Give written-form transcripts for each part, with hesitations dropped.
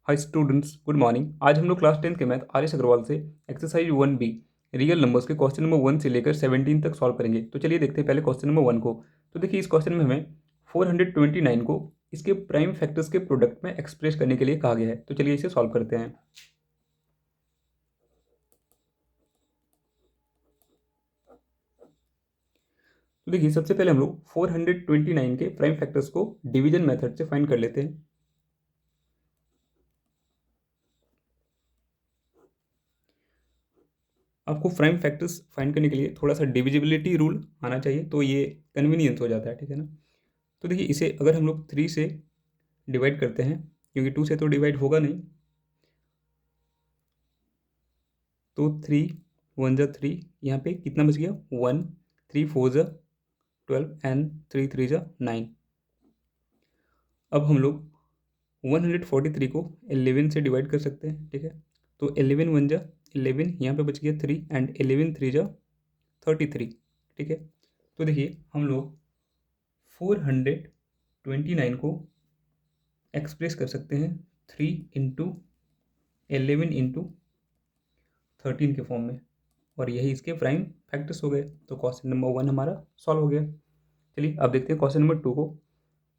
Hi students, good morning. आज हम लोग क्लास 10 के मैथ आर एस अग्रवाल से एक्सरसाइज 1B रियल नंबर्स के क्वेश्चन नंबर 1 से लेकर 17 तक सॉल्व करेंगे। तो चलिए देखते हैं पहले क्वेश्चन नंबर 1 को। तो देखिए इस क्वेश्चन में हमें 429 को इसके प्राइम फैक्टर्स के प्रोडक्ट में एक्सप्रेस करने के लिए कहा गया है। तो चलिए इसे सॉल्व करते हैं। तो देखिए सबसे पहले हम लोग 429 के प्राइम फैक्टर्स को डिवीजन मेथड से फाइंड कर लेते हैं। आपको प्राइम फैक्टर्स फाइंड करने के लिए थोड़ा सा डिविजिबिलिटी रूल आना चाहिए, तो ये कन्वीनियंस हो जाता है, ठीक है ना। तो देखिए इसे अगर हम लोग 3 से डिवाइड करते हैं, क्योंकि 2 से तो डिवाइड होगा नहीं, तो 3 1 जा 3, यहाँ पे कितना बच गया 1, 3 4 जा 12 एंड 3 3 जा 9। अब हम लोग 143 को 11 से डिवाइड कर सकते हैं, ठीक है। तो 11 1 जा 11, यहाँ पे बच गया 3 एंड 11 3 जा 33, ठीक है। तो देखिए हम लोग 429 को एक्सप्रेस कर सकते हैं 3 इंटू 11 इंटू 13 के फॉर्म में, और यही इसके प्राइम फैक्टर्स हो गए। तो क्वेश्चन नंबर 1 हमारा सॉल्व हो गया। चलिए अब देखते हैं क्वेश्चन नंबर 2 को।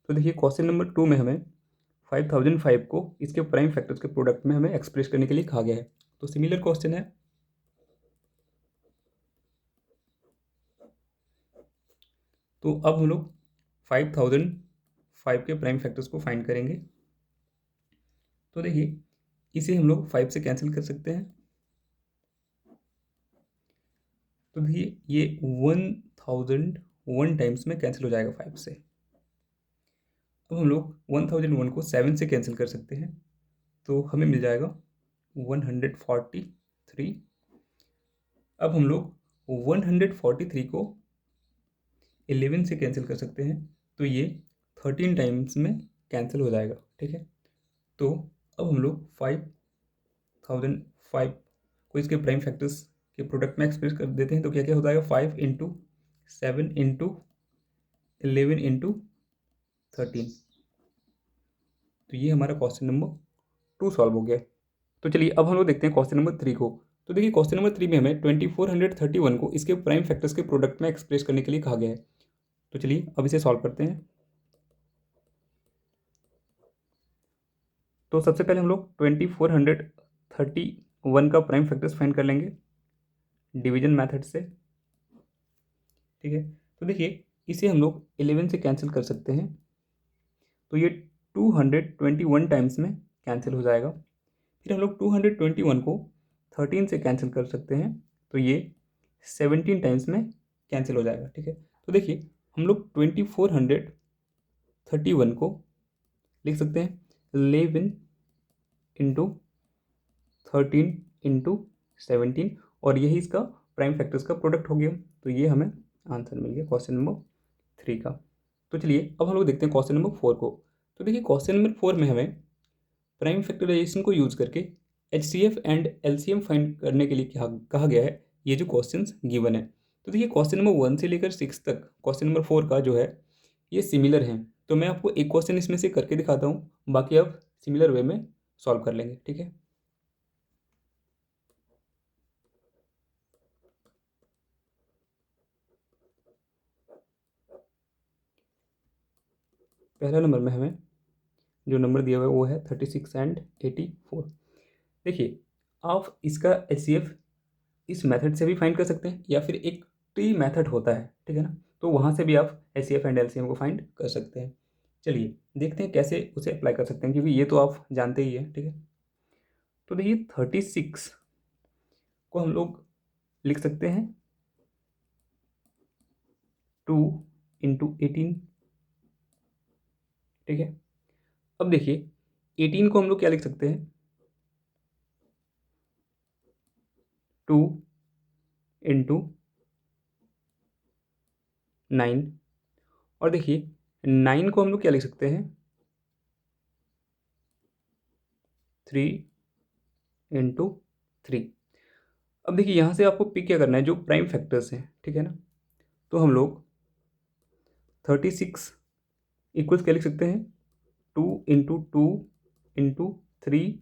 तो देखिए क्वेश्चन नंबर 2 में हमें 5005 को इसके प्राइम फैक्टर्स के प्रोडक्ट में हमें एक्सप्रेस करने के लिए कहा गया है। तो सिमिलर क्वेश्चन है। तो अब हम लोग 5005 के प्राइम फैक्टर्स को फाइंड करेंगे। तो देखिए इसे हम लोग 5 से कैंसिल कर सकते हैं। तो देखिए ये 1001 टाइम्स में कैंसिल हो जाएगा 5 से। तो हम लोग 1001 को 7 से कैंसिल कर सकते हैं, तो हमें मिल जाएगा 143। अब हम लोग 143 को 11 से कैंसिल कर सकते हैं, तो ये 13 टाइम्स में कैंसिल हो जाएगा, ठीक है। तो अब हम लोग 5005 को इसके प्राइम फैक्टर्स के प्रोडक्ट में एक्सप्रेस कर देते हैं। तो क्या क्या हो जाएगा 5 इंटू 7 इंटू 11 इंटू 13। तो ये हमारा क्वेश्चन नंबर 2 सॉल्व हो गया। तो चलिए अब हम लोग देखते हैं क्वेश्चन नंबर 3 को। तो देखिए क्वेश्चन नंबर 3 में हमें 2431 को इसके प्राइम फैक्टर्स के प्रोडक्ट में एक्सप्रेस करने के लिए कहा गया है। तो चलिए अब इसे सॉल्व करते हैं। तो सबसे पहले हम लोग 2431 का प्राइम फैक्टर्स फाइंड कर लेंगे डिवीजन मेथड से, ठीक है। तो देखिए इसे हम लोग 11 से कैंसिल कर सकते हैं, तो ये 221 टाइम्स में कैंसिल हो जाएगा। फिर हम लोग 221 को 13 से कैंसिल कर सकते हैं, तो ये 17 टाइम्स में कैंसिल हो जाएगा, ठीक है। तो देखिए हम लोग 2431 को लिख सकते हैं 11 इंटू 13 इंटू 17, और यही इसका प्राइम फैक्टर्स का प्रोडक्ट हो गया। तो ये हमें आंसर मिल गया क्वेश्चन नंबर 3 का। तो चलिए अब हम लोग देखते हैं क्वेश्चन नंबर 4 को। तो देखिए क्वेश्चन नंबर 4 में हमें प्राइम फैक्टराइजेशन को यूज़ करके HCF एंड LCM फाइंड करने के लिए क्या कहा गया है, ये जो क्वेश्चंस गिवन है। तो देखिए क्वेश्चन नंबर 1 से लेकर 6 तक क्वेश्चन नंबर 4 का जो है ये सिमिलर हैं। तो मैं आपको एक क्वेश्चन इसमें से करके दिखाता हूँ, बाकी आप सिमिलर वे में सॉल्व कर लेंगे, ठीक है। पहला नंबर में हमें जो नंबर दिया हुआ है वो है 36 एंड 84। देखिए आप इसका HCF इस मेथड से भी फाइंड कर सकते हैं, या फिर एक ट्री मेथड होता है, ठीक है ना, तो वहाँ से भी आप HCF एंड LCM को फाइंड कर सकते हैं। चलिए देखते हैं कैसे उसे अप्लाई कर सकते हैं, क्योंकि ये तो आप जानते ही हैं, ठीक है। तो देखिए 36 को हम लोग लिख सकते हैं 2 इंटू 18, ठीक है। अब देखिए 18 को हम लोग क्या लिख सकते हैं 2 इंटू 9, और देखिए 9 को हम लोग क्या लिख सकते हैं 3 इंटू 3। अब देखिए यहाँ से आपको पिक क्या करना है, जो प्राइम फैक्टर्स हैं, ठीक है ना। तो हम लोग 36 इक्वल्स क्या लिख सकते हैं 2 इंटू 2 इंटू 3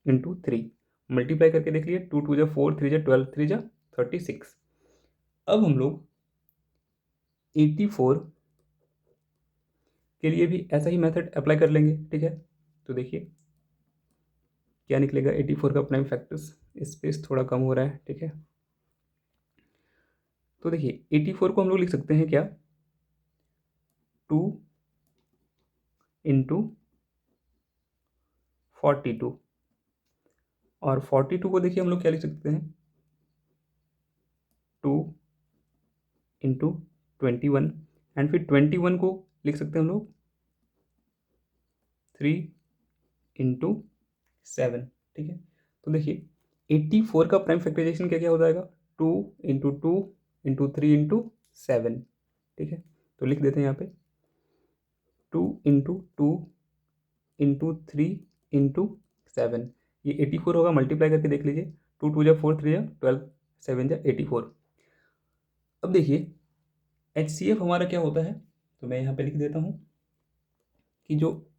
इंटू 3, मल्टीप्लाई करके देख लिए, 2 2 जा 4, 3 जा 12, 3 जा 36। अब हम लोग 84 के लिए भी ऐसा ही मेथड अप्लाई कर लेंगे, ठीक है। तो देखिए क्या निकलेगा 84 का प्राइम फैक्टर्स, स्पेस थोड़ा कम हो रहा है, ठीक है। तो देखिए 84 को हम लोग लिख सकते हैं क्या, 2 इंटू 42, और 42 को देखिए हम लोग क्या लिख सकते हैं, 2 इंटू 21, एंड फिर 21 को लिख सकते हैं हम लोग 3 इंटू 7, ठीक है। तो देखिए 84 का प्राइम फैक्टराइजेशन क्या क्या हो जाएगा, 2 इंटू 2 इंटू 3 इंटू 7, ठीक है। तो लिख देते हैं यहाँ पे 2 इंटू 2 इंटू 3 इंटू 7, ये 84 होगा, मल्टीप्लाई करके देख लीजिए, 2 2 जा 4, 3 जा 12, 7 जा 84। अब देखिए HCF हमारा क्या होता है, तो मैं यहाँ पे लिख देता हूँ कि जो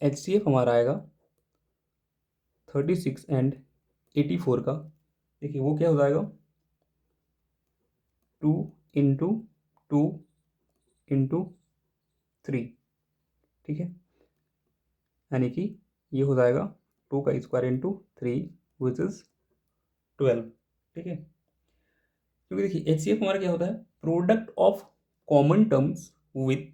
HCF हमारा आएगा 36 एंड 84 का, देखिए वो क्या हो जाएगा, 2 इंटू 2 इंटू 3, ठीक है, यानी कि ये हो जाएगा 2 का स्क्वायर इंटू 3 विच इज 12, ठीक है। क्योंकि देखिए HCF हमारा क्या होता है, product of common terms with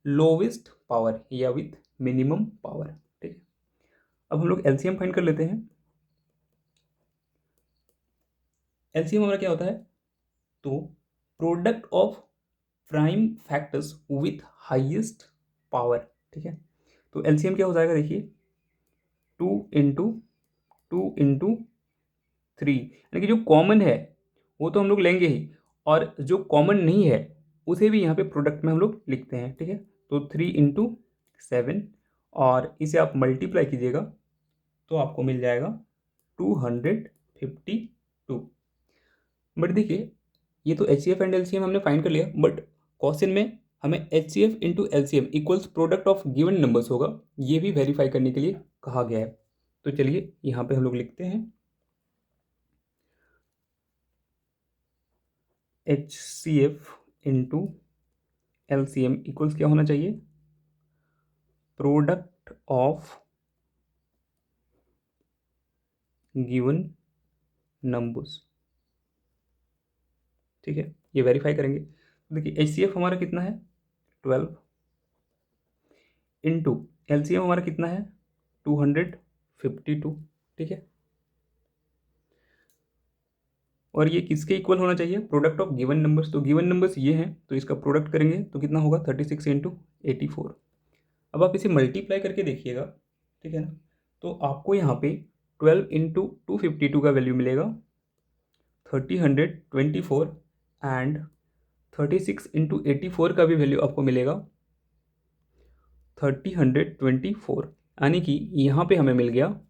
lowest power या विथ मिनिमम पावर, ठीक है। अब हम लोग LCM फाइंड कर लेते हैं। LCM हमारा क्या होता है, तो product of prime factors with highest power, ठीक है। तो LCM क्या हो जाएगा, देखिए 2 इंटू 2 इंटू 3, यानी कि जो कॉमन है वो तो हम लोग लेंगे ही, और जो कॉमन नहीं है उसे भी यहाँ पे प्रोडक्ट में हम लोग लिखते हैं, ठीक है। तो 3 इंटू 7, और इसे आप मल्टीप्लाई कीजिएगा तो आपको मिल जाएगा 252। बट देखिए ये तो HCF एंड LCM हमने फाइंड कर लिया, बट क्वेश्चन में हमें HCF into LCM equals product of given numbers होगा, ये भी वेरीफाई करने के लिए कहा गया है। तो चलिए यहाँ पे हम लोग लिखते हैं HCF इंटू LCM इक्वल्स क्या होना चाहिए, प्रोडक्ट ऑफ गिवन नंबर्स, ठीक है। ये वेरीफाई करेंगे, तो देखिए HCF हमारा कितना है 12 इंटू LCM हमारा कितना है 252, ठीक है। और ये किसके इक्वल होना चाहिए, प्रोडक्ट ऑफ गिवन नंबर्स, तो गिवन नंबर्स ये हैं, तो इसका प्रोडक्ट करेंगे तो कितना होगा 36 इंटू 84। अब आप इसे मल्टीप्लाई करके देखिएगा, ठीक है ना, तो आपको यहाँ पे 12 इंटू 252 का वैल्यू मिलेगा 3024, एंड 36 इंटू 84 का भी वैल्यू आपको मिलेगा 3024, यानी कि यहाँ पे हमें मिल गया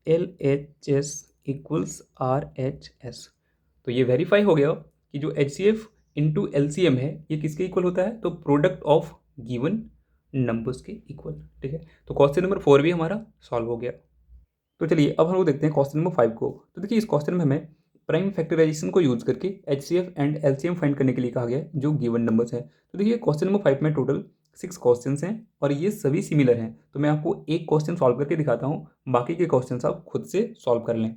LHS इक्वल्स RHS। तो ये वेरीफाई हो गया कि जो HCF इंटू LCM है ये किसके इक्वल होता है, तो प्रोडक्ट ऑफ गिवन नंबर्स के इक्वल, ठीक है। तो क्वेश्चन नंबर 4 भी हमारा सॉल्व हो गया। तो चलिए अब हम लोग देखते हैं क्वेश्चन नंबर 5 को। तो देखिए इस क्वेश्चन में हमें प्राइम फैक्टराइजेशन को यूज करके HCF एंड LCM फाइंड करने के लिए कहा गया है जो गिवन नंबर्स हैं। तो देखिए क्वेश्चन नंबर 5 में टोटल 6 क्वेश्चंस हैं और ये सभी सिमिलर हैं, तो मैं आपको एक क्वेश्चन सॉल्व करके दिखाता हूँ, बाकी के क्वेश्चंस आप खुद से सॉल्व कर लें।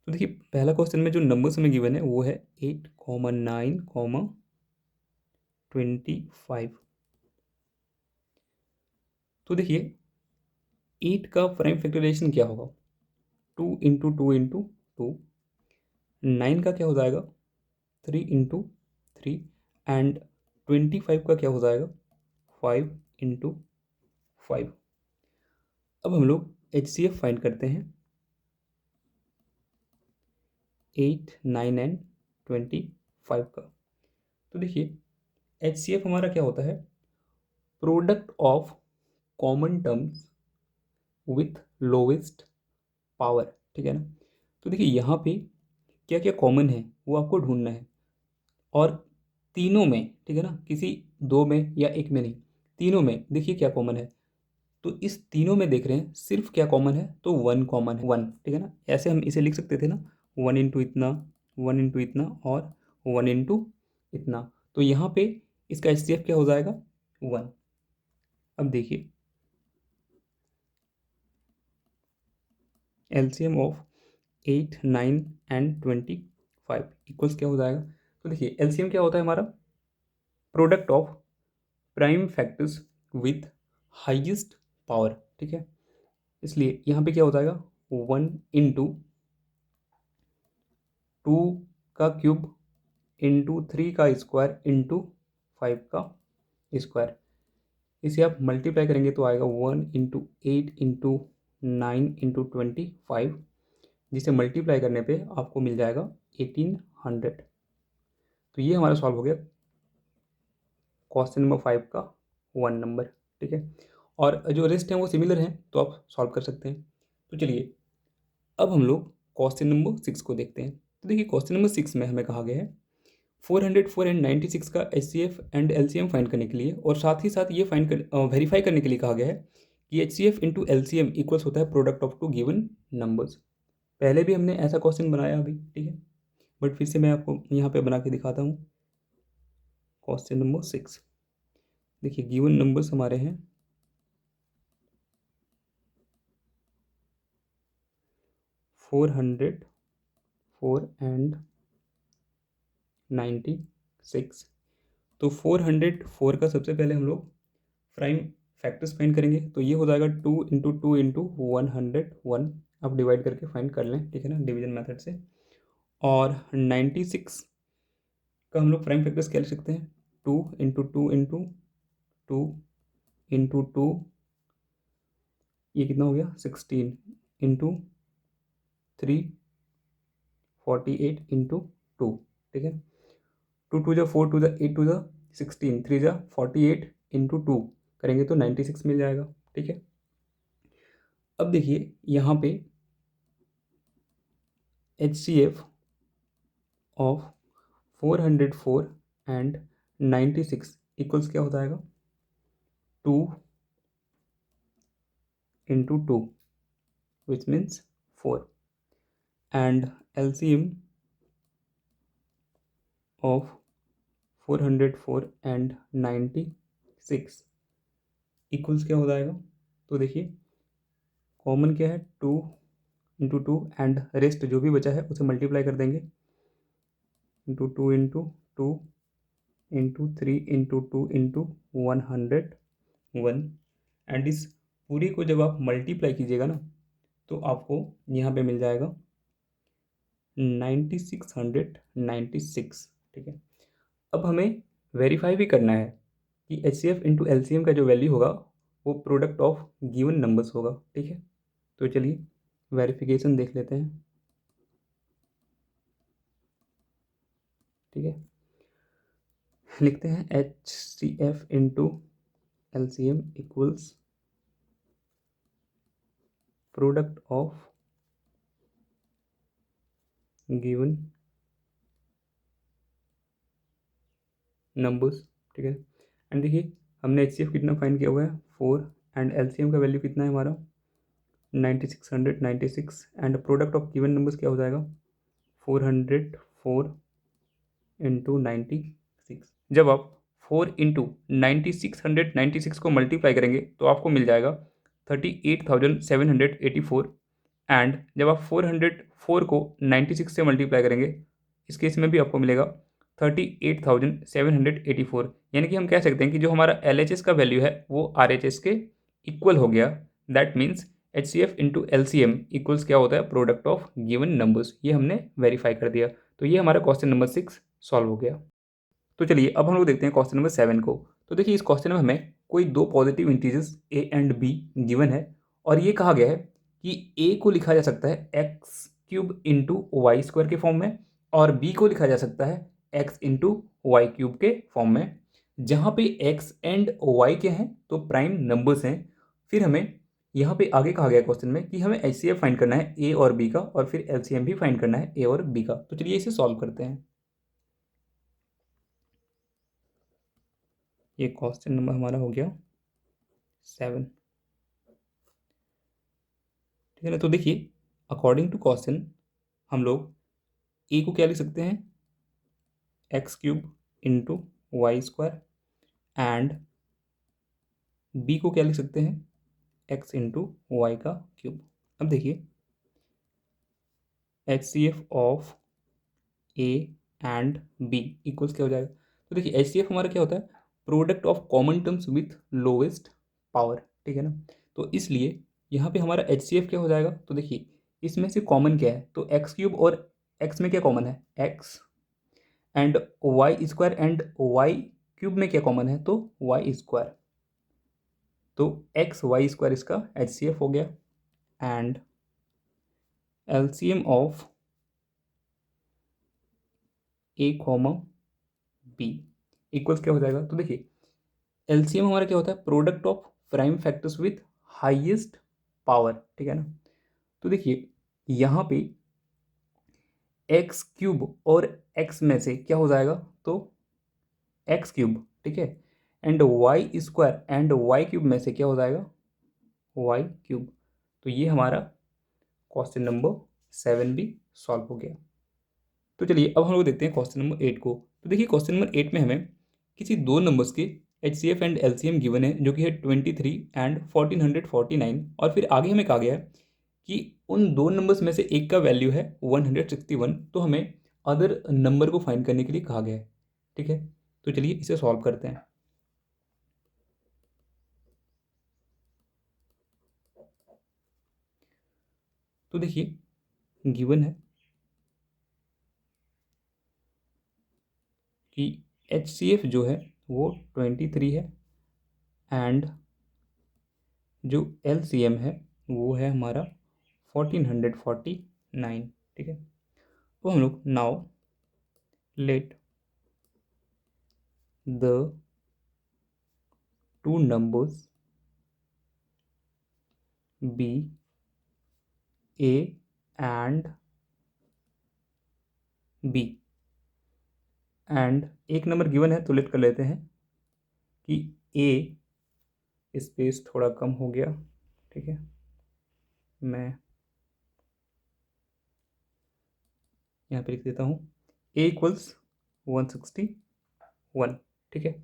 तो देखिए पहला क्वेश्चन में जो नंबर्स हमें गिवन है वो है 8, 9, 25। तो देखिए 8 का प्राइम फैक्टराइजेशन क्या होगा, 2 इंटू 2 इंटू 2। 9 का क्या हो जाएगा 3 इंटू 3, एंड 25 का क्या हो जाएगा 5 इंटू 5। अब हम लोग HCF फाइंड करते हैं 8, 9 एंड 25 का। तो देखिए HCF हमारा क्या होता है, product of common terms with lowest power, ठीक है ना। तो देखिए यहाँ पे क्या क्या कॉमन है वो आपको ढूंढना है, और तीनों में, ठीक है ना, किसी दो में या एक में नहीं, तीनों में देखिए क्या कॉमन है। तो इस तीनों में देख रहे हैं सिर्फ क्या कॉमन है, तो वन कॉमन है, वन, ठीक है ना। ऐसे हम इसे लिख सकते थे ना, वन इंटू इतना, वन इंटू इतना और वन इंटू इतना। तो यहाँ पे इसका एचसीएफ क्या हो जाएगा, वन। अब देखिए एलसीएम ऑफ 8, 9 एंड 25 इक्वल्स क्या हो जाएगा। तो देखिए एलसीएम क्या होता है हमारा, product of prime factors with highest power, ठीक है। इसलिए यहाँ पे क्या हो जाएगा, वन इंटू टू का क्यूब इंटू थ्री का स्क्वायर इंटू फाइव का स्क्वायर। इसे आप मल्टीप्लाई करेंगे तो आएगा one into eight into nine into 25, जिसे मल्टीप्लाई करने पे आपको मिल जाएगा 1800। तो ये हमारा सॉल्व हो गया क्वेश्चन नंबर 5 का 1 नंबर, ठीक है। और जो रेस्ट हैं वो सिमिलर हैं, तो आप सॉल्व कर सकते हैं। तो चलिए अब हम लोग क्वेश्चन नंबर 6 को देखते हैं। तो देखिए क्वेश्चन नंबर 6 में हमें कहा गया है 404 एंड 96 का एचसीएफ एंड एलसीएम फाइंड करने के लिए, और साथ ही साथ ये वेरीफाई करने के लिए कहा गया है कि एचसीएफ इंटू एलसीएम इक्वल्स होता है product of two given numbers. पहले भी हमने ऐसा क्वेश्चन बनाया अभी, ठीक है, बट फिर से मैं आपको यहाँ पे बना के दिखाता हूँ। क्वेश्चन नंबर 6 देखिए, गिवन नंबर्स हमारे हैं 404 एंड 96। तो 404 का सबसे पहले हम लोग प्राइम फैक्टर्स फाइंड करेंगे, तो ये हो जाएगा 2 इंटू आप डिवाइड करके फाइंड कर लें, ठीक है ना, डिवीजन मेथड से। और 96 का हम लोग प्राइम फैक्टर्स क्या लिख सकते हैं, 2 इंटू 2 इंटू 2 इंटू 2, ये कितना हो गया 16 इंटू 3 48 इंटू 2, ठीक है। 2 2 जा 4 2 जा 8 2 जा 16 3 जा 48 इंटू 2 करेंगे तो 96 मिल जाएगा, ठीक है। अब देखिए यहाँ पे HCF ऑफ 404 एंड 96 इक्वल्स क्या हो जाएगा, 2 into 2 which means 4 and LCM of 404 and 96 equals क्या हो जाएगा। तो देखिए कॉमन क्या है, 2 इंटू 2 एंड रेस्ट जो भी बचा है उसे मल्टीप्लाई कर देंगे, into 2 into 2 into 3 into 2 into 101। And इस पूरी को जब आप मल्टीप्लाई कीजिएगा ना, तो आपको यहाँ पे मिल जाएगा 9696, ठीक है। अब हमें वेरीफाई भी करना है कि HCF इंटू LCM का जो वैल्यू होगा वो प्रोडक्ट ऑफ गिवन नंबर्स होगा, ठीक है। तो चलिए वेरिफिकेशन देख लेते हैं, ठीक है। लिखते हैं HCF into LCM equals product of given numbers, ठीक है। एंड देखिए हमने HCF कितना फाइंड किया हुआ है 4 एंड LCM का वैल्यू कितना है हमारा 9696 and product of given numbers क्या हो जाएगा 404 इंटू 96। जब आप 4 इंटू 9696 को मल्टीप्लाई करेंगे तो आपको मिल जाएगा 38,784। एंड जब आप 404 को 96 से मल्टीप्लाई करेंगे इस केस में भी आपको मिलेगा 38,784। यानी कि हम कह सकते हैं कि जो हमारा LHS का वैल्यू है वो RHS के इक्वल हो गया। That means HCF into LCM equals क्या होता है प्रोडक्ट ऑफ गिवन नंबर्स। ये हमने वेरीफाई कर दिया। तो ये हमारा क्वेश्चन नंबर 6 सॉल्व हो गया। तो चलिए अब हम लोग देखते हैं क्वेश्चन नंबर 7 को। तो देखिए इस क्वेश्चन में हमें कोई दो positive integers a and b given है और ये कहा गया है कि a को लिखा जा सकता है x cube into y square के फॉर्म में और b को लिखा जा सकता है x इंटू वाई क्यूब के फॉर्म में, जहाँ पे x एंड y क्या हैं तो प्राइम नंबर्स हैं। फिर हमें यहाँ पे आगे कहा गया क्वेश्चन में कि हमें HCF फाइंड करना है a और b का और फिर LCM भी फाइंड करना है a और b का। तो चलिए इसे सॉल्व करते हैं। ये क्वेश्चन नंबर हमारा हो गया 7, ठीक है ना। तो देखिए अकॉर्डिंग टू क्वेश्चन हम लोग ए को क्या लिख सकते हैं, x cube into y square, and b को क्या लिख सकते हैं, एक्स इंटू वाई का क्यूब। अब देखिए H C F of a and b equals क्या हो जाएगा। तो देखिए एच सी एफ हमारा क्या होता है, product of common terms with lowest power, ठीक है ना। तो इसलिए यहाँ पे हमारा एच सी एफ क्या हो जाएगा, तो देखिए इसमें से कॉमन क्या है, तो एक्स क्यूब और एक्स में क्या कॉमन है, x, and y square and y cube में क्या कॉमन है, तो वाई स्क्वायर। तो एक्स वाई स्क्वायर इसका एच सी एफ हो गया, and LCM of a comma b equals क्या हो जाएगा। तो देखिए एलसीएम हमारा क्या होता है, product of prime factors with highest power, ठीक है ना। तो देखिए यहाँ पे एक्स क्यूब और एक्स में से क्या हो जाएगा, तो एक्स क्यूब, ठीक है, and y square and y cube में से क्या हो जाएगा, वाई क्यूब। तो ये हमारा क्वेश्चन नंबर 7 भी सॉल्व हो गया। तो चलिए अब हम लोग देखते हैं क्वेश्चन नंबर 8 को। तो देखिए क्वेश्चन नंबर 8 में हमें किसी दो नंबर्स के H C F and L C M given है, जो कि है 23 एंड 1449, और फिर आगे हमें कहा गया है कि उन दो नंबर्स में से एक का वैल्यू है 161, तो हमें अदर नंबर को फाइंड करने के लिए कहा गया है, ठीक है। तो चलिए इसे सॉल्व करते हैं। तो देखिए गिवन है कि एच सी एफ जो है वो 23 है, एंड जो एल सी एम है वो है हमारा 1449, ठीक है। तो हम लोग now let the two numbers be a and b, and एक नंबर गिवन है तो लेट कर लेते हैं कि ए, स्पेस थोड़ा कम हो गया, ठीक है, मैं यहाँ पे लिख देता हूँ ए इक्वल्स 161, ठीक है।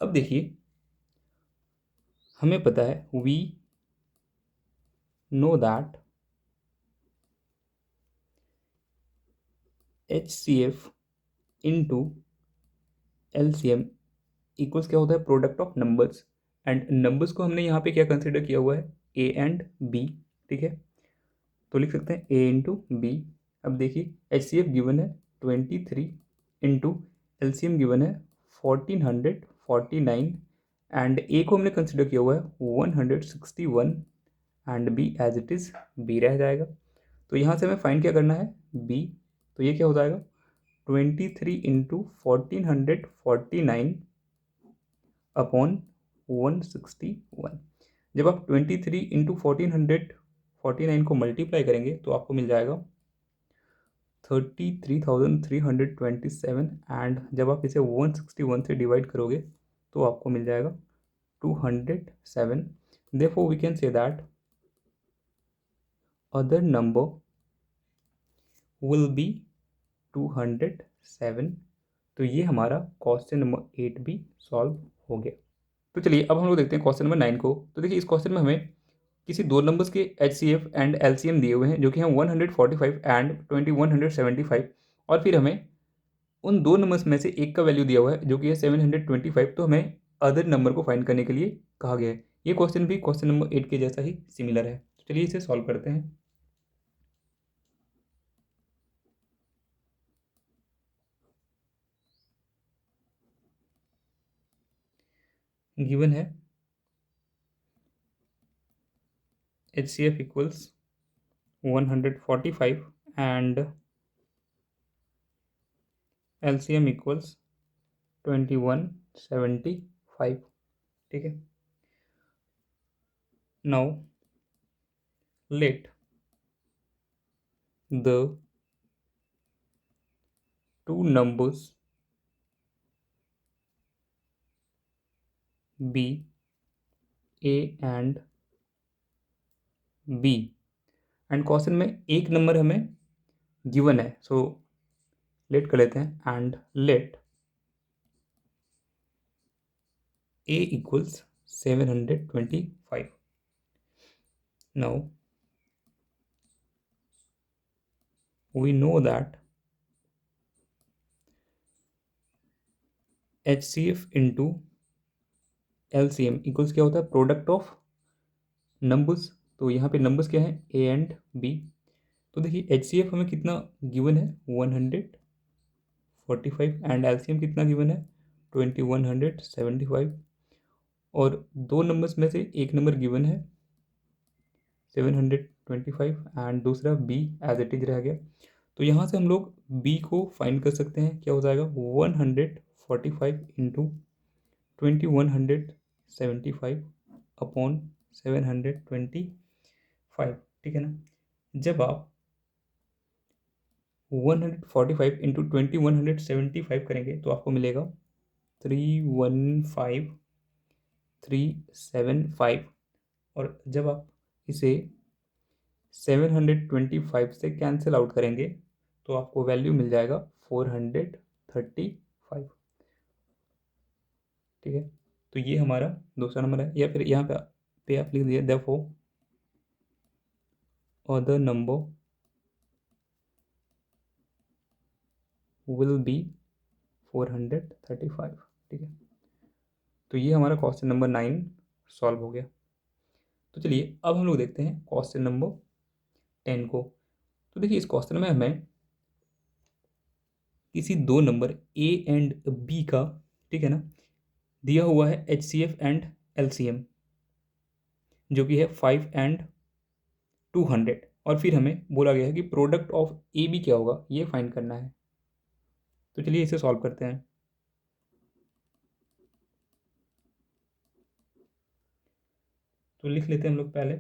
अब देखिए हमें पता है we know that H C F into L C M equals क्या होता है, product of numbers, and numbers को हमने यहाँ पे क्या कंसिडर किया हुआ है, ए एंड बी, ठीक है। तो लिख सकते हैं ए इंटू बी। अब देखिए एच सी एफ गिवन है 23 into L C M given है 1449, एंड ए को हमने कंसिडर किया हुआ है 161, and b as it is b रह जाएगा। तो यहाँ से हमें फाइंड क्या करना है, बी। तो ये क्या हो जाएगा, 23 इंटू 1449 अपॉन 161। जब आप 23 इंटू 1449 को मल्टीप्लाई करेंगे तो आपको मिल जाएगा 33,327, एंड जब आप इसे 161 से डिवाइड करोगे तो आपको मिल जाएगा 207। Therefore we can say that other number will be 207। तो ये हमारा क्वेश्चन नंबर 8 भी सॉल्व हो गया। तो चलिए अब हम लोग देखते हैं क्वेश्चन नंबर 9 को। तो देखिए इस क्वेश्चन में हमें किसी दो नंबर्स के H C F and L C M दिए हुए हैं, जो कि हैं 145 एंड 2175, और फिर हमें उन दो नंबर्स में से एक का वैल्यू दिया हुआ है जो कि है 725। तो हमें अदर नंबर को फाइंड करने के लिए कहा गया है। ये क्वेश्चन भी क्वेश्चन नंबर 8 के जैसा ही सिमिलर है। तो चलिए इसे सॉल्व करते हैं। गिवन है H C F equals 145 and L C M equals 2175, ठीक है। Now let the two numbers B, A and B, and question में एक नंबर हमें गिवन है, सो लेट कर लेते हैं, and let A equals 725. Now we know that HCF into LCM equals क्या होता है, प्रोडक्ट ऑफ नंबर्स। तो यहाँ पे नंबर्स क्या है, A एंड B। तो देखिए HCF हमें कितना गिवन है, 145, एंड LCM कितना गिवन है, 2175। और दो नंबर्स में से एक नंबर गिवन है 725 एंड दूसरा B एज इट इज रह गया। तो यहाँ से हम लोग B को फाइंड कर सकते हैं, क्या हो जाएगा, 145 इंटू 2175 अपॉन 725, ठीक है ना। जब आप 145 इंटू 2175 करेंगे तो आपको मिलेगा 315,375, और जब आप इसे 725 से कैंसिल आउट करेंगे तो आपको वैल्यू मिल जाएगा 435, ठीक है। तो ये हमारा दूसरा नंबर है, या फिर यहाँ पे आप लिख दिए therefore other number will B 435, ठीक है। तो ये हमारा क्वेश्चन नंबर 9 सॉल्व हो गया। तो चलिए अब हम लोग देखते हैं क्वेश्चन नंबर 10 को। तो देखिए इस क्वेश्चन में हमें किसी दो नंबर A एंड B का, ठीक है ना, दिया हुआ है HCF एंड LCM, जो कि है 5 एंड 200, और फिर हमें बोला गया है कि प्रोडक्ट ऑफ AB क्या होगा, ये फाइंड करना है। तो चलिए इसे सॉल्व करते हैं। तो लिख लेते हैं हम लोग पहले,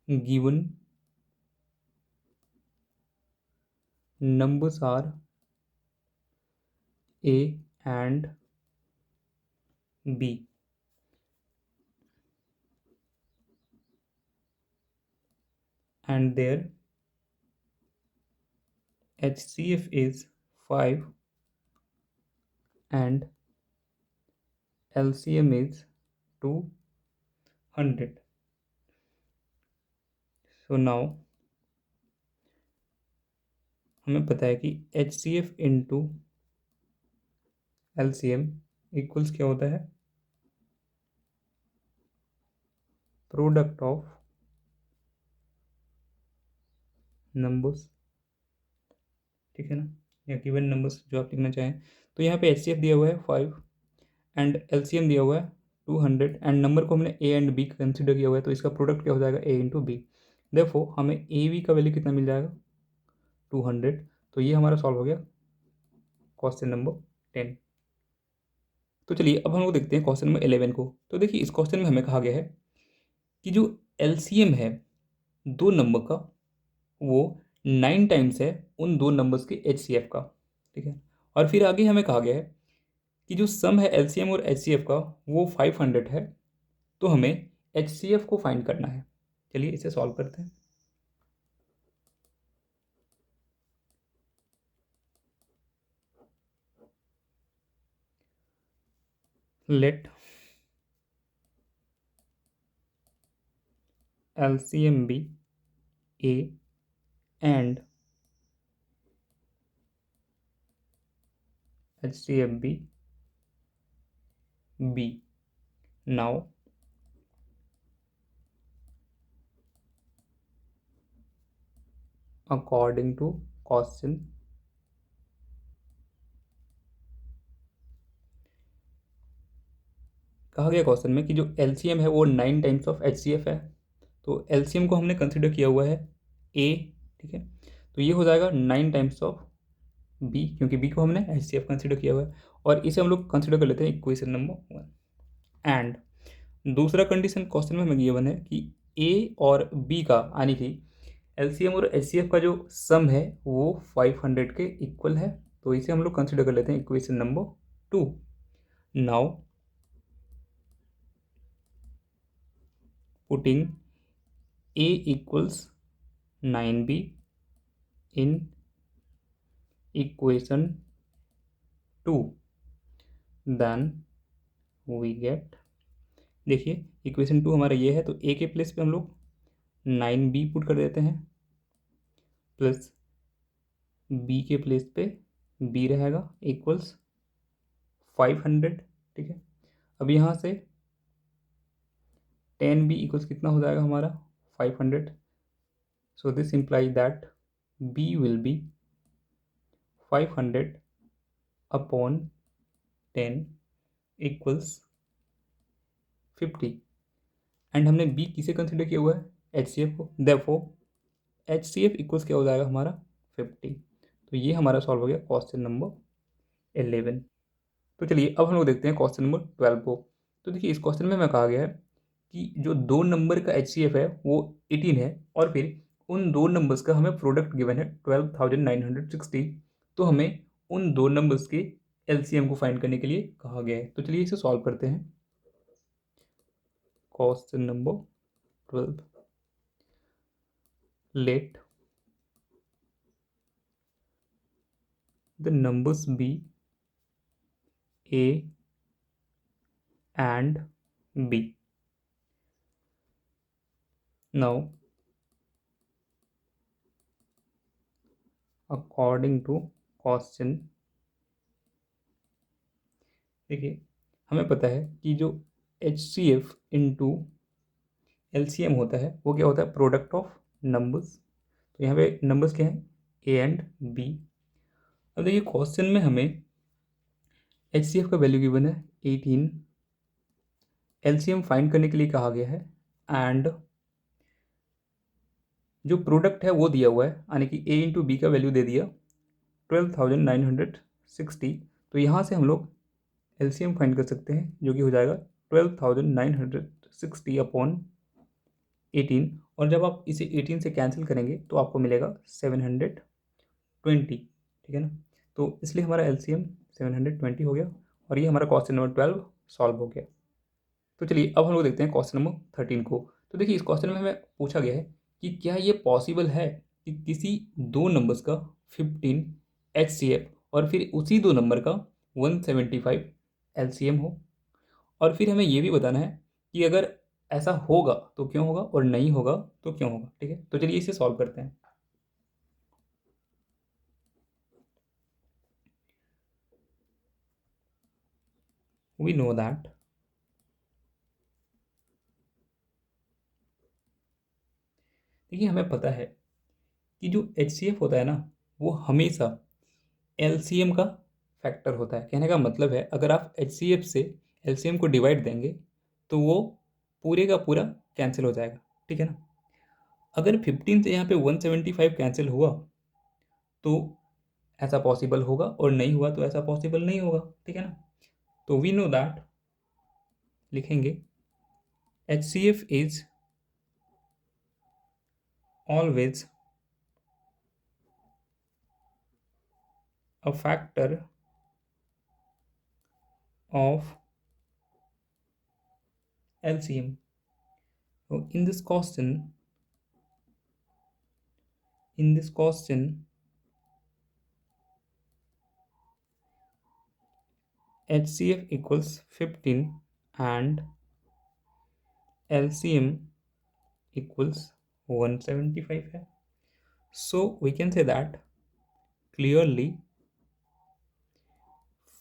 given numbers are A and B and their HCF is 5 and LCM is 200. So now हमें पता है कि HCF इंटू LCM इक्वल्स क्या होता है, प्रोडक्ट ऑफ नंबर्स, ठीक है ना, या गिवन नंबर्स जो आप लिखना चाहें। तो यहाँ पे HCF दिया हुआ है 5 एंड LCM दिया हुआ है 200, एंड नंबर को हमने A एंड B कंसिडर किया हुआ है, तो इसका प्रोडक्ट क्या हो जाएगा, A इंटू B। देयरफॉर हमें AB का वैल्यू कितना मिल जाएगा, 200। तो ये हमारा सॉल्व हो गया क्वेश्चन नंबर 10। तो चलिए अब हम लोग देखते हैं क्वेश्चन नंबर 11 को। तो देखिए इस क्वेश्चन में हमें कहा गया है कि जो LCM है दो नंबर का, वो 9 टाइम्स है उन दो नंबर्स के HCF का, ठीक है। और फिर आगे हमें कहा गया है कि जो सम है LCM और HCF का वो 500 है, तो हमें HCF को फाइंड करना है। चलिए इसे सॉल्व करते हैं। Let LCM be A and HCF be B. Now according to question, कहा गया क्वेश्चन में कि जो LCM है वो 9 टाइम्स ऑफ HCF है, तो LCM को हमने कंसिडर किया हुआ है A, ठीक है। तो ये हो जाएगा 9 टाइम्स ऑफ B, क्योंकि B को हमने HCF कंसिडर किया हुआ है, और इसे हम लोग कंसिडर कर लेते हैं इक्वेशन नंबर 1। एंड दूसरा कंडीशन क्वेश्चन में हमें गिवन है कि A और B का, यानी कि LCM और HCF का जो सम है वो 500 के इक्वल है, तो इसे हम लोग कंसिडर कर लेते हैं equation number 2। Now putting a equals 9b in equation 2, then we get, देखिए इक्वेशन 2 हमारा ये है, तो a के प्लेस पे हम लोग 9b पुट कर देते हैं, प्लस b के प्लेस पे b रहेगा इक्वल्स 500। ठीक है, अब यहाँ से 10b इक्वल्स कितना हो जाएगा हमारा 500। So this implies that b will be 500 upon 10 equals 50। And हमने b किसे कंसिडर किया हुआ है, HCF को, देयरफॉर HCF इक्वल्स क्या हो जाएगा हमारा 50। तो ये हमारा सॉल्व हो गया क्वेश्चन नंबर 11। तो चलिए अब हम लोग देखते हैं क्वेश्चन नंबर 12 को। तो देखिए इस क्वेश्चन में हमें कहा गया है कि जो 2 नंबर का HCF है वो 18 है, और फिर उन 2 नंबर्स का हमें प्रोडक्ट गिवन है 12,960। तो हमें उन 2 नंबर्स के LCM को फाइंड करने के लिए कहा गया है। तो चलिए इसे सॉल्व करते हैं। Question number 12, let the numbers be A and B. Now according to question, देखिए हमें पता है कि जो HCF इंटू LCM होता है वो क्या होता है, प्रोडक्ट ऑफ नंबर्स। तो यहाँ पे नंबर्स क्या हैं, A एंड B। अब देखिए क्वेश्चन में हमें HCF का वैल्यू गिवन है 18, LCM फाइंड करने के लिए कहा गया है, एंड जो प्रोडक्ट है वो दिया हुआ है, यानी कि A इंटू बी का वैल्यू दे दिया 12,960। तो यहाँ से हम लोग LCM फाइंड कर सकते हैं, जो कि हो जाएगा 12,960 अपॉन 18, और जब आप इसे 18 से कैंसिल करेंगे तो आपको मिलेगा 720। ठीक है ना, तो इसलिए हमारा LCM 720 हो गया, और ये हमारा क्वेश्चन नंबर 12 सॉल्व हो गया। तो चलिए अब हम लोग देखते हैं क्वेश्चन नंबर 13 को। तो देखिए इस क्वेश्चन में हमें पूछा गया है कि क्या ये पॉसिबल है कि किसी 2 नंबर्स का 15 HCF और फिर उसी 2 नंबर का 175 LCM हो, और फिर हमें ये भी बताना है कि अगर ऐसा होगा तो क्यों होगा, और नहीं होगा तो क्यों होगा। ठीक है, तो चलिए इसे सॉल्व करते हैं। वी नो दैट देखिए हमें पता है कि जो HCF होता है ना वो हमेशा LCM का फैक्टर होता है। कहने का मतलब है अगर आप HCF से LCM को डिवाइड देंगे तो वो पूरे का पूरा कैंसिल हो जाएगा। ठीक है ना, अगर 15 से यहाँ पे 175 कैंसिल हुआ तो ऐसा पॉसिबल होगा, और नहीं हुआ तो ऐसा पॉसिबल नहीं होगा। ठीक है ना, तो वी नो दैट, लिखेंगे HCF is always a factor of LCM. So in this question, HCF equals 15 and LCM equals 175 है. So we can say that clearly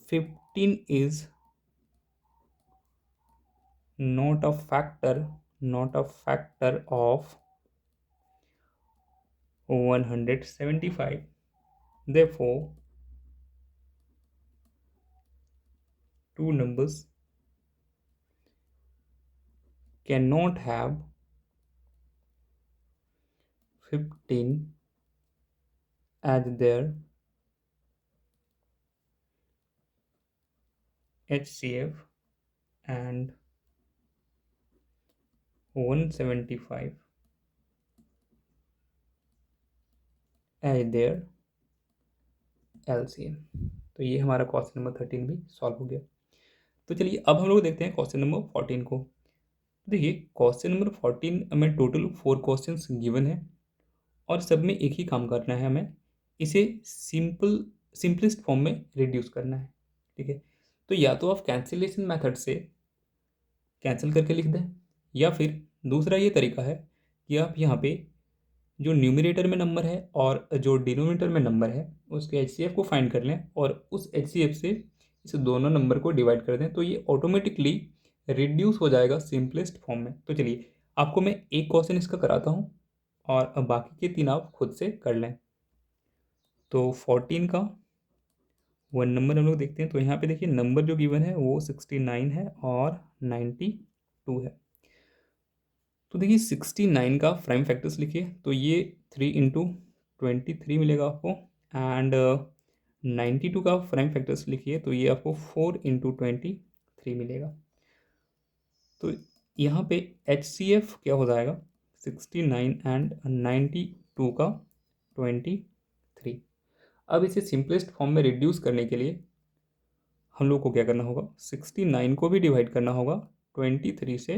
15 is not a factor of 175. Therefore, two numbers cannot have 15 as their HCF and 175 as their LCM। तो ये हमारा question number 13 भी solve हो गया। तो चलिए अब हम लोग देखते हैं क्वेश्चन नंबर 14 को। देखिए क्वेश्चन नंबर 14 में टोटल 4 क्वेश्चंस गिवन है और सब में एक ही काम करना है, हमें इसे सिंपलेस्ट फॉर्म में रिड्यूस करना है। ठीक है, तो या तो आप कैंसिलेशन मेथड से कैंसिल करके लिख दें, या फिर दूसरा ये तरीका है कि आप यहाँ पे जो न्यूमरेटर में नंबर है और जो डिनोमिनेटर में नंबर है उसके एचसीएफ को फाइंड कर लें और उस एचसीएफ से इस दोनों नंबर को डिवाइड कर दें, तो ये ऑटोमेटिकली रिड्यूस हो जाएगा सिंपलेस्ट फॉर्म में। तो चलिए आपको मैं एक क्वेश्चन इसका कराता हूँ और अब बाकी के 3 आप खुद से कर लें। तो 14 का 1 नंबर हम लोग देखते हैं। तो यहाँ पे देखिए नंबर जो गिवन है वो 69 है और 92 है। तो देखिए 69 का प्राइम फैक्टर्स लिखिए, तो ये 3 इंटू 23 मिलेगा आपको। एंड 92 का प्राइम फैक्टर्स लिखिए, तो ये आपको 4 इंटू 23 मिलेगा। तो यहाँ पे HCF क्या हो जाएगा, 69 एंड 92 का 23। अब इसे सिंपलेस्ट फॉर्म में रिड्यूस करने के लिए हम लोग को क्या करना होगा, 69 को भी डिवाइड करना होगा 23 से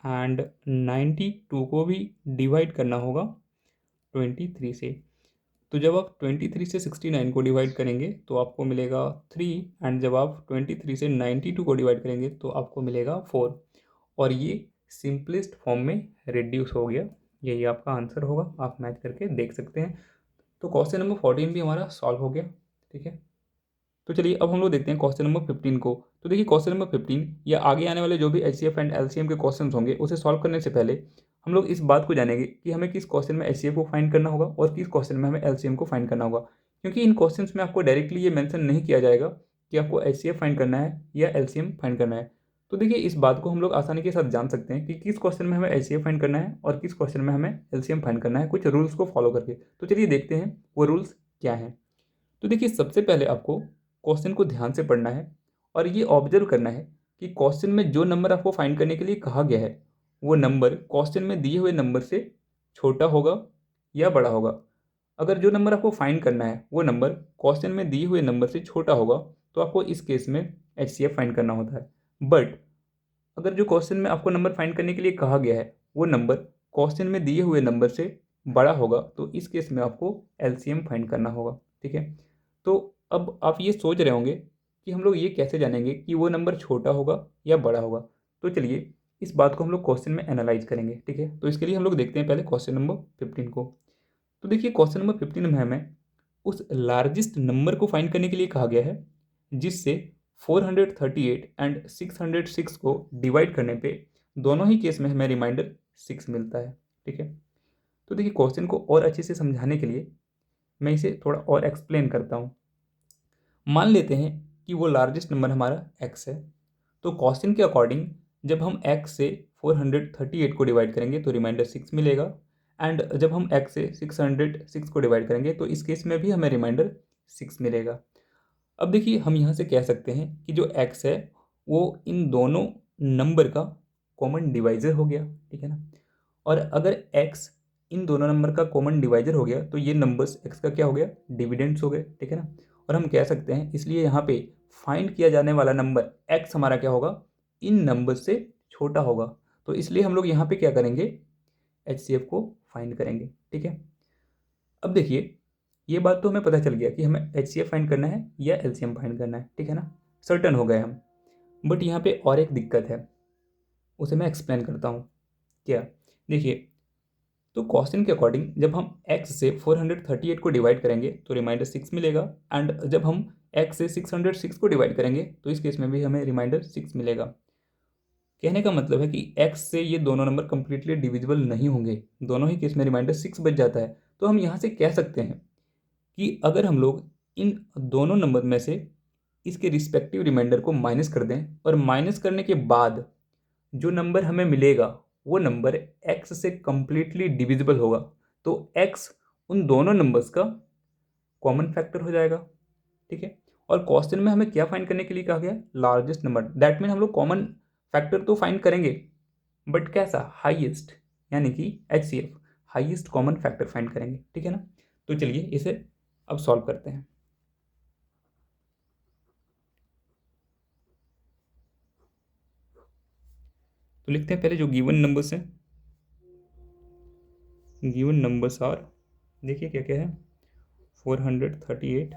एंड 92 को भी डिवाइड करना होगा 23 से। तो जब आप 23 से 69 को डिवाइड करेंगे तो आपको मिलेगा 3 एंड जब आप 23 से 92 को डिवाइड करेंगे तो आपको मिलेगा 4 और ये सिंपलेस्ट फॉर्म में रिड्यूस हो गया। यही आपका आंसर होगा, आप मैच करके देख सकते हैं। तो क्वेश्चन नंबर 14 भी हमारा सॉल्व हो गया। ठीक है, तो चलिए अब हम लोग देखते हैं क्वेश्चन नंबर 15 को। तो देखिए क्वेश्चन नंबर 15 या आगे आने वाले जो भी HCF एंड LCM के क्वेश्चन होंगे उसे सॉल्व करने से पहले हम लोग इस बात को जानेंगे कि हमें किस क्वेश्चन में HCF को फाइंड करना होगा और किस क्वेश्चन में हमें LCM को फाइंड करना होगा। क्योंकि इन क्वेश्चन में आपको डायरेक्टली ये मेंशन नहीं किया जाएगा कि आपको HCF फाइंड करना है या LCM फाइंड करना है। तो देखिए इस बात को हम लोग आसानी के साथ जान सकते हैं कि किस क्वेश्चन में हमें HCF फाइंड करना है और किस क्वेश्चन में हमें LCM फाइंड करना है, कुछ रूल्स को फॉलो करके। तो चलिए देखते हैं वो रूल्स क्या हैं। तो देखिए सबसे पहले आपको क्वेश्चन को ध्यान से पढ़ना है और ये ऑब्जर्व करना है कि क्वेश्चन में जो नंबर आपको फाइंड करने के लिए कहा गया है वो नंबर क्वेश्चन में दिए हुए नंबर से छोटा होगा या बड़ा होगा। अगर जो नंबर आपको फाइंड करना है वो नंबर क्वेश्चन में दिए हुए नंबर से छोटा होगा तो आपको इस केस में HCF फाइंड करना होता है। बट अगर जो क्वेश्चन में आपको नंबर फाइंड करने के लिए कहा गया है वो नंबर क्वेश्चन में दिए हुए नंबर से बड़ा होगा तो इस केस में आपको LCM फाइंड करना होगा। ठीक है, तो अब आप ये सोच रहे होंगे कि हम लोग ये कैसे जानेंगे कि वो नंबर छोटा होगा या बड़ा होगा। तो चलिए इस बात को हम लोग क्वेश्चन में एनालाइज करेंगे। ठीक है, तो इसके लिए हम लोग देखते हैं पहले क्वेश्चन नंबर 15 को। तो देखिए क्वेश्चन नंबर 15 में हमें उस लार्जेस्ट नंबर को फाइंड करने के लिए कहा गया है जिससे 438 एंड 606 को डिवाइड करने पे दोनों ही केस में हमें रिमाइंडर 6 मिलता है। ठीक है, तो देखिए क्वेश्चन को और अच्छे से समझाने के लिए मैं इसे थोड़ा और एक्सप्लेन करता हूँ। मान लेते हैं कि वो लार्जेस्ट नंबर हमारा x है, तो क्वेश्चन के अकॉर्डिंग जब हम x से 438 को डिवाइड करेंगे तो रिमाइंडर 6 मिलेगा एंड जब हम x से 606 को डिवाइड करेंगे तो इस केस में भी हमें रिमाइंडर 6 मिलेगा। अब देखिए हम यहाँ से कह सकते हैं कि जो x है वो इन दोनों नंबर का कॉमन डिवाइज़र हो गया। ठीक है ना, और अगर x इन दोनों नंबर का कॉमन डिवाइज़र हो गया तो ये नंबर्स x का क्या हो गया, डिविडेंड्स हो गए। ठीक है ना, और हम कह सकते हैं इसलिए यहाँ पे फाइंड किया जाने वाला नंबर x हमारा क्या होगा, इन नंबर से छोटा होगा। तो इसलिए हम लोग यहाँ पे क्या करेंगे, HCF को फाइंड करेंगे। ठीक है, अब देखिए ये बात तो हमें पता चल गया कि हमें HCF फाइंड करना है या LCM फाइंड करना है। ठीक है ना, सर्टन हो गए हम। बट यहाँ पे और एक दिक्कत है, उसे मैं एक्सप्लेन करता हूँ। क्या, देखिए तो क्वेश्चन के अकॉर्डिंग जब हम x से 438 को डिवाइड करेंगे तो रिमाइंडर 6 मिलेगा एंड जब हम x से 606 को डिवाइड करेंगे तो इस केस में भी हमें रिमाइंडर 6 मिलेगा। कहने का मतलब है कि x से ये दोनों नंबर कंप्लीटली डिविजिबल नहीं होंगे, दोनों ही केस में रिमाइंडर 6 बच जाता है। तो हम यहाँ से कह सकते हैं कि अगर हम लोग इन दोनों नंबर में से इसके रिस्पेक्टिव रिमाइंडर को माइनस कर दें और माइनस करने के बाद जो नंबर हमें मिलेगा वो नंबर x से कंप्लीटली डिविजिबल होगा, तो x उन दोनों नंबर्स का कॉमन फैक्टर हो जाएगा। ठीक है, और क्वेश्चन में हमें क्या फाइंड करने के लिए कहा गया, लार्जेस्ट नंबर। दैट मीन हम लोग कॉमन फैक्टर तो फाइंड करेंगे बट कैसा, हाईएस्ट, यानी कि HCF, highest common factor find करेंगे। ठीक है ना, तो चलिए इसे अब सॉल्व करते हैं। तो लिखते हैं पहले जो गिवन नंबर्स हैं, गिवन नंबर्स आर, देखिए क्या क्या है, 438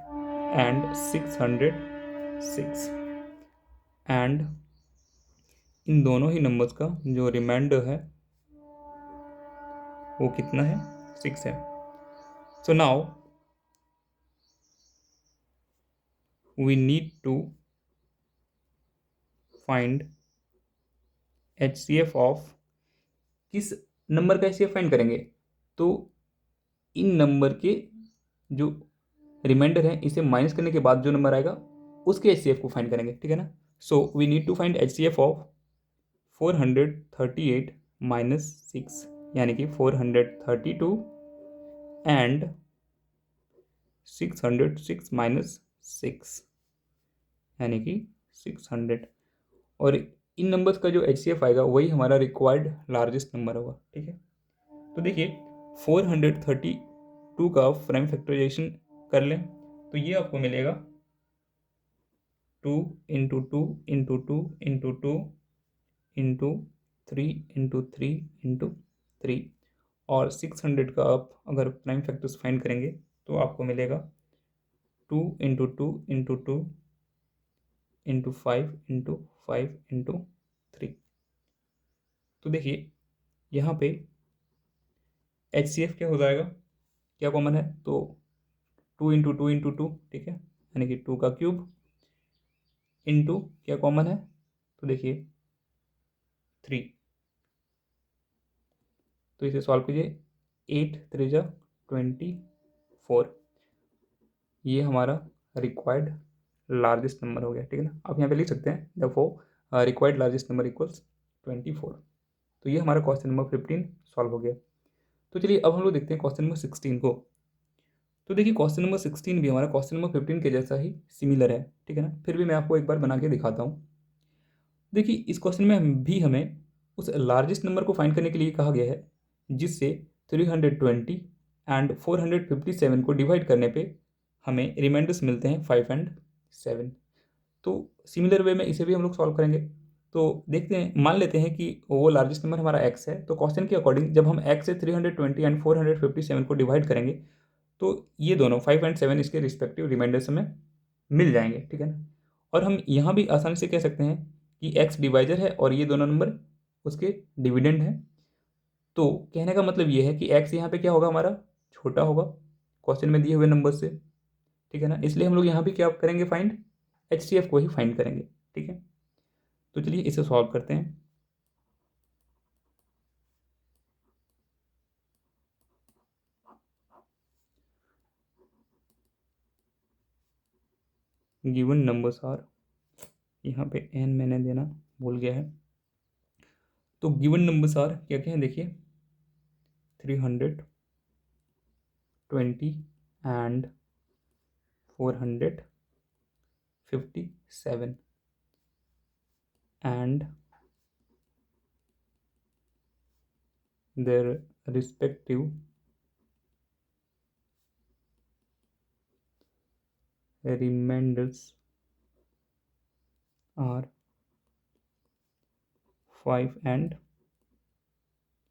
एंड 606, एंड इन दोनों ही नंबर्स का जो रिमाइंडर है वो कितना है, 6 है। So now we need to find HCF of, किस नंबर का HCF फाइंड करेंगे, तो इन नंबर के जो रिमाइंडर है इसे माइनस करने के बाद जो नंबर आएगा उसके HCF को फाइंड करेंगे, ठीक है ना। So we need to find HCF of 438 minus 6, यानी कि 432 एंड 606 माइनस 6, यानी कि 600। और इन नंबर्स का जो HCF आएगा वही हमारा रिक्वायर्ड लार्जेस्ट नंबर होगा, ठीक है। तो देखिए 432 का प्राइम फैक्टराइजेशन कर लें तो ये आपको मिलेगा 2 into 2 into 2 into 2 into 3 into 3 into 3, और 600 का आप अगर प्राइम फैक्टर्स फाइंड करेंगे तो आपको मिलेगा 2 into 2 into 2 into 5 into 5 into 3। तो देखिए यहाँ पे HCF क्या हो जाएगा, क्या कॉमन है, तो 2 इंटू 2 इंटू 2, ठीक है, यानी कि 2 का क्यूब इंटू क्या कॉमन है, तो देखिए 3, तो इसे सॉल्व कीजिए, 8 3 24, ये हमारा रिक्वायर्ड लार्जेस्ट नंबर हो गया, ठीक है ना। आप यहाँ पे लिख सकते हैं therefore required largest number equals 24। तो ये हमारा क्वेश्चन नंबर 15 सॉल्व हो गया। तो चलिए अब हम लोग देखते हैं क्वेश्चन नंबर 16 को। तो देखिए क्वेश्चन नंबर 16 भी हमारा क्वेश्चन नंबर 15 के जैसा ही सिमिलर है, ठीक है ना। फिर भी मैं आपको एक बार बना के दिखाता हूँ। देखिए इस क्वेश्चन में भी हमें उस लार्जेस्ट नंबर को फाइंड करने के लिए कहा गया है जिससे 320 एंड 457 को डिवाइड करने पे हमें रिमाइंडर्स मिलते हैं 5 एंड 7। तो सिमिलर वे में इसे भी हम लोग सॉल्व करेंगे। तो देखते हैं, मान लेते हैं कि वो लार्जेस्ट नंबर हमारा x है, तो क्वेश्चन के अकॉर्डिंग जब हम x से 320 एंड 457 को डिवाइड करेंगे तो ये दोनों 5 एंड 7 इसके रिस्पेक्टिव रिमाइंडर्स हमें मिल जाएंगे, ठीक है ना। और हम यहाँ भी आसानी से कह सकते हैं कि x डिवाइजर है और ये दोनों नंबर उसके डिविडेंड हैं। तो कहने का मतलब ये है कि x यहाँ पे क्या होगा, हमारा छोटा होगा क्वेश्चन में दिए हुए नंबर से, ठीक है ना। इसलिए हम लोग यहाँ भी क्या करेंगे, फाइंड HCF को ही फाइंड करेंगे, ठीक है। तो चलिए इसे सॉल्व करते हैं। गिवन नंबर्स आर, यहाँ पे n मैंने देना भूल गया है, तो गिवन नंबर्स आर क्या क्या है, देखिए 320 and 457 and their respective remainders are 5 and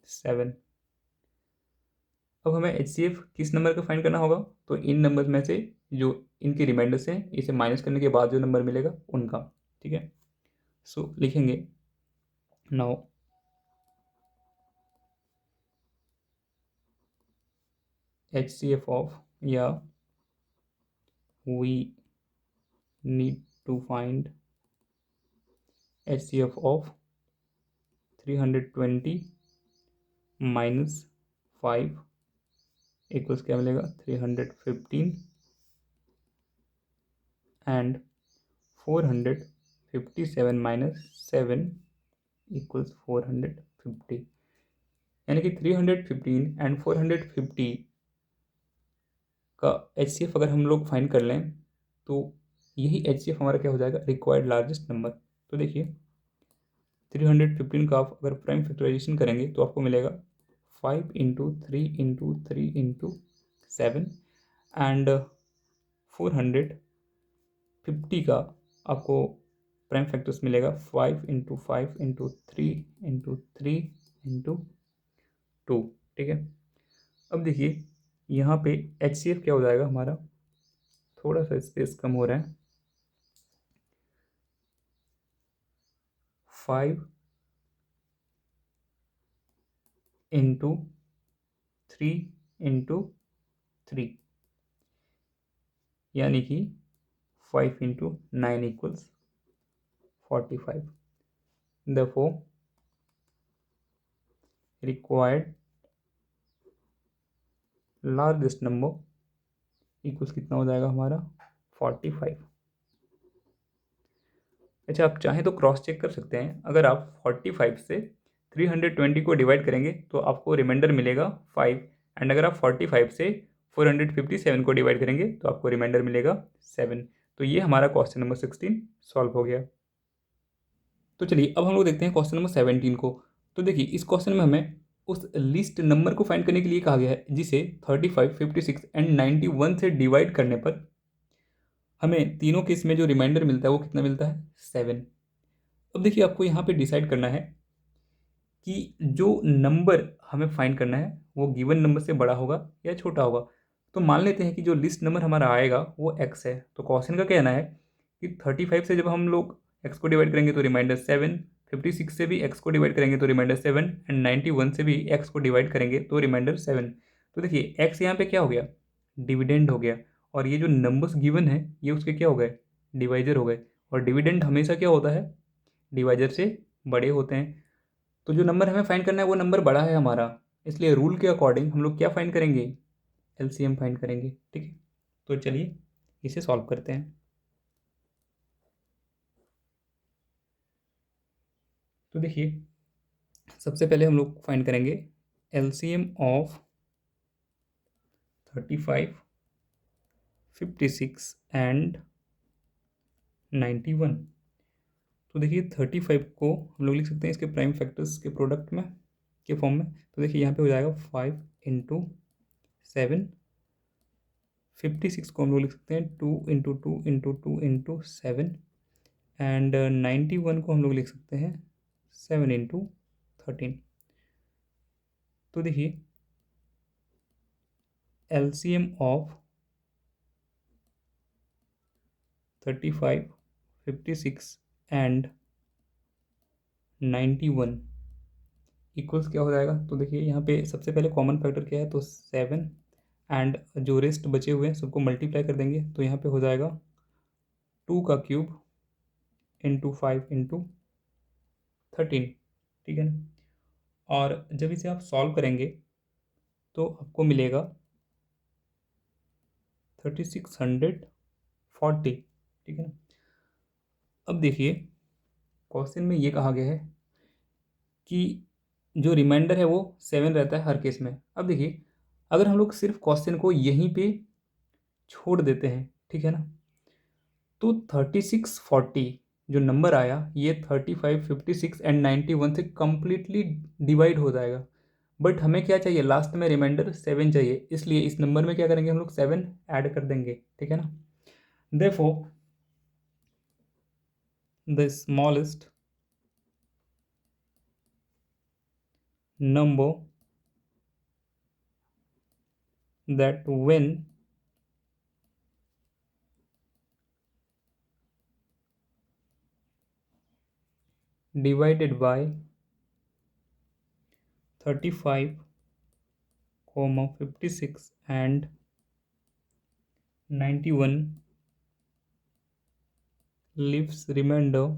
7। अब हमें HCF किस नंबर का फाइंड करना होगा, तो इन नंबर में से जो इनके रिमाइंडर्स हैं इसे माइनस करने के बाद जो नंबर मिलेगा उनका, ठीक है। सो लिखेंगे नाउ HCF ऑफ, या we need to find HCF of 320 minus 5 equals क्या मिलेगा, 315 एंड 457 माइनस 7 इक्वल्स 450, यानी कि 315 एंड 450 का HCF अगर हम लोग फाइंड कर लें तो यही HCF हमारा क्या हो जाएगा, रिक्वायर्ड लार्जेस्ट नंबर। तो देखिए 315 का आप अगर प्राइम फैक्टराइजेशन करेंगे तो आपको मिलेगा 5 इंटू 3 इंटू 3 इंटू 7 एंड 450 का आपको प्राइम फैक्टर्स मिलेगा 5 इंटू 5 इंटू 3 इंटू 3 इंटू 2, ठीक है। अब देखिए यहाँ पे HCF क्या हो जाएगा हमारा, थोड़ा सा स्पेस कम हो रहा है, 5 इंटू 3 इंटू 3, यानी कि 5 into 9 equals 45। Therefore required largest number equals कितना हो जाएगा हमारा 45। अच्छा, आप चाहें तो क्रॉस चेक कर सकते हैं। अगर आप 45 से 320 को डिवाइड करेंगे तो आपको रिमाइंडर मिलेगा 5, एंड अगर आप 45 से 457 को डिवाइड करेंगे तो आपको रिमाइंडर मिलेगा 7। तो ये हमारा क्वेश्चन नंबर 16 सॉल्व हो गया। तो चलिए अब हम लोग देखते हैं क्वेश्चन नंबर 17 को। तो देखिए इस क्वेश्चन में हमें उस लिस्ट नंबर को फाइंड करने के लिए कहा गया है जिसे 35, 56 एंड 91 से डिवाइड करने पर हमें तीनों केस में जो रिमाइंडर मिलता है वो कितना मिलता है, 7। अब देखिए आपको यहाँ पे डिसाइड करना है कि जो नंबर हमें फाइंड करना है वो गिवन नंबर से बड़ा होगा या छोटा होगा। तो मान लेते हैं कि जो लिस्ट नंबर हमारा आएगा वो x है। तो क्वेश्चन का कहना है कि 35 से जब हम लोग x को डिवाइड करेंगे तो रिमाइंडर 7, 56 से भी x को डिवाइड करेंगे तो रिमाइंडर 7, एंड 91 से भी x को डिवाइड करेंगे तो रिमाइंडर 7। तो देखिए x यहाँ पे क्या हो गया, डिविडेंड हो गया, और ये जो नंबर्स गिवन है ये उसके क्या हो गए, डिवाइजर हो गए। और डिविडेंड हमेशा क्या होता है, डिवाइजर से बड़े होते हैं। तो जो नंबर हमें फाइंड करना है वो नंबर बड़ा है हमारा, इसलिए रूल के अकॉर्डिंग हम लोग क्या फाइंड करेंगे, LCM फाइंड करेंगे, ठीक है। तो चलिए इसे सॉल्व करते हैं। तो देखिए सबसे पहले हम लोग फाइंड करेंगे LCM ऑफ 35, 56 एंड 91। तो देखिए 35 को हम लोग लिख सकते हैं इसके प्राइम फैक्टर्स के प्रोडक्ट में के फॉर्म में। तो देखिए यहाँ पे हो जाएगा 5 इंटू 7। 56 को हम लोग लिख सकते हैं 2 इंटू 2 इंटू 2 इंटू 7, एंड 91 को हम लोग लिख सकते हैं 7 इंटू 13। तो देखिए LCM ऑफ 35, 56 एंड 91 इक्वल्स क्या हो जाएगा। तो देखिए यहाँ पे सबसे पहले कॉमन फैक्टर क्या है, तो 7, एंड जो रेस्ट बचे हुए हैं सबको मल्टीप्लाई कर देंगे तो यहाँ पे हो जाएगा 2 का क्यूब इंटू 5 इंटू 13, ठीक है ना। और जब इसे आप सॉल्व करेंगे तो आपको मिलेगा 3640, ठीक है ना। अब देखिए क्वेश्चन में ये कहा गया है कि जो रिमाइंडर है वो 7 रहता है हर केस में। अब देखिए अगर हम लोग सिर्फ क्वेश्चन को यहीं पे छोड़ देते हैं, ठीक है ना, तो 3640 जो नंबर आया ये 35, 56 एंड 91 से कम्प्लीटली डिवाइड हो जाएगा। बट हमें क्या चाहिए, लास्ट में रिमाइंडर 7 चाहिए, इसलिए इस नंबर में क्या करेंगे हम लोग 7 ऐड कर देंगे, ठीक है ना। Therefore the smallest number that when divided by 35, 56 and 91 leaves remainder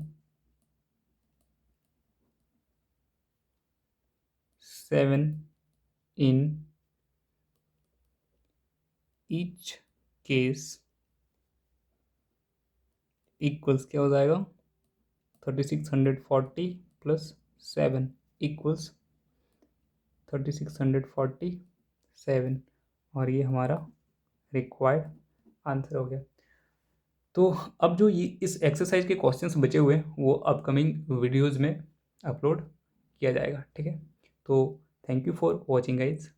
7 in each case equals क्या हो जाएगा 3640 प्लस 7 इक्वल्स 3647, और ये हमारा रिक्वायर्ड आंसर हो गया। तो अब जो ये इस एक्सरसाइज के क्वेश्चंस बचे हुए हैं वो अपकमिंग वीडियोज़ में अपलोड किया जाएगा, ठीक है। तो thank you for watching guys.